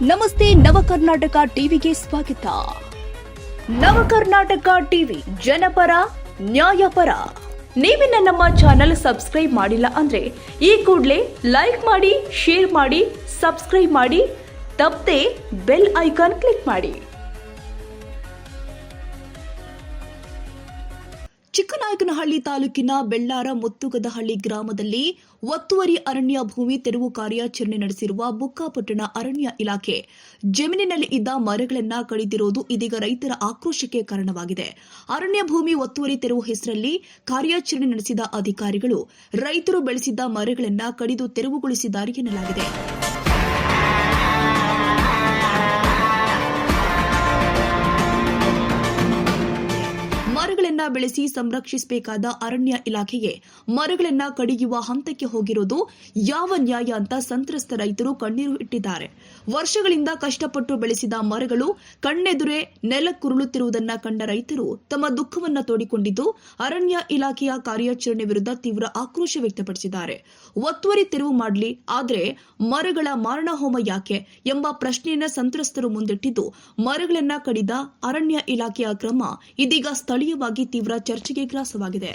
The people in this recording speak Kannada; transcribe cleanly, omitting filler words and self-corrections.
ನಮಸ್ತೆ ನವಕರ್ನಾಟಕ ಟಿವಿಗೆ ಸ್ವಾಗತ. ನವಕರ್ನಾಟಕ ಟಿವಿ ಜನಪರ ನ್ಯಾಯಪರ. ನೀವಿನ್ನ ನಮ್ಮ ಚಾನೆಲ್ ಸಬ್ಸ್ಕ್ರೈಬ್ ಮಾಡಿಲ್ಲ ಅಂದ್ರೆ ಈ ಕೂಡಲೇ ಲೈಕ್ ಮಾಡಿ, ಶೇರ್ ಮಾಡಿ, ಸಬ್ಸ್ಕ್ರೈಬ್ ಮಾಡಿ, ತಪ್ಪದೆ ಬೆಲ್ ಐಕಾನ್ ಕ್ಲಿಕ್ ಮಾಡಿ. ಚಿಕ್ಕನಾಯಕನಹಳ್ಳಿ ತಾಲೂಕಿನ ಬೆಳ್ಳಾರ ಮುತ್ತುಗದಹಳ್ಳಿ ಗ್ರಾಮದಲ್ಲಿ ಒತ್ತುವರಿ ಅರಣ್ಯ ಭೂಮಿ ತೆರವು ಕಾರ್ಯಾಚರಣೆ ನಡೆಸಿರುವ ಬುಕ್ಕಾಪಟ್ಟಣ ಅರಣ್ಯ ಇಲಾಖೆ ಜಮೀನಿನಲ್ಲಿ ಇದ್ದ ಮರಗಳನ್ನು ಕಡಿದಿರುವುದು ಇದೀಗ ರೈತರ ಆಕ್ರೋಶಕ್ಕೆ ಕಾರಣವಾಗಿದೆ. ಅರಣ್ಯ ಭೂಮಿ ಒತ್ತುವರಿ ತೆರವು ಹೆಸರಲ್ಲಿ ಕಾರ್ಯಾಚರಣೆ ನಡೆಸಿದ ಅಧಿಕಾರಿಗಳು ರೈತರು ಬೆಳೆಸಿದ್ದ ಮರಗಳನ್ನು ಕಡಿದು ತೆರವುಗೊಳಿಸಿದ್ದಾರೆ ಎನ್ನಲಾಗಿದೆ. ಮರಗಳನ್ನ ಬೆಳೆಸಿ ಸಂರಕ್ಷಿಸಬೇಕಾದ ಅರಣ್ಯ ಇಲಾಖೆಗೆ ಮರಗಳನ್ನ ಕಡಿಯುವ ಹಂತಕ್ಕೆ ಹೋಗಿರುವುದು ಯಾವ ನ್ಯಾಯ ಅಂತ ಸಂತ್ರಸ್ತ ರೈತರು ಕಣ್ಣೀರು ಇಟ್ಟಿದ್ದಾರೆ. ವರ್ಷಗಳಿಂದ ಕಷ್ಟಪಟ್ಟು ಬೆಳೆಸಿದ ಮರಗಳು ಕಣ್ಣೆದುರೇ ನೆಲಕ್ಕುರುಳುತ್ತಿರುವುದನ್ನ ಕಂಡ ರೈತರು ತಮ್ಮ ದುಃಖವನ್ನ ತೋಡಿಕೊಂಡಿದ್ದು ಅರಣ್ಯ ಇಲಾಖೆಯ ಕಾರ್ಯಾಚರಣೆ ವಿರುದ್ಧ ತೀವ್ರ ಆಕ್ರೋಶ ವ್ಯಕ್ತಪಡಿಸಿದ್ದಾರೆ. ಒತ್ತುವರಿ ತೆರವು ಮಾಡಲಿ, ಆದರೆ ಮರಗಳ ಮಾರಣಹೋಮ ಯಾಕೆ ಎಂಬ ಪ್ರಶ್ನೆಯನ್ನ ಸಂತ್ರಸ್ತರು ಮುಂದಿಟ್ಟಿದ್ದು ಮರಗಳನ್ನ ಕಡಿದ ಅರಣ್ಯ ಇಲಾಖೆಯ ಕ್ರಮ ಇದೀಗ ಸ್ಥಳೀಯವಾಗಿ ತೀವ್ರ ಚರ್ಚೆಗೆ ಗ್ರಾಸವಾಗಿದೆ.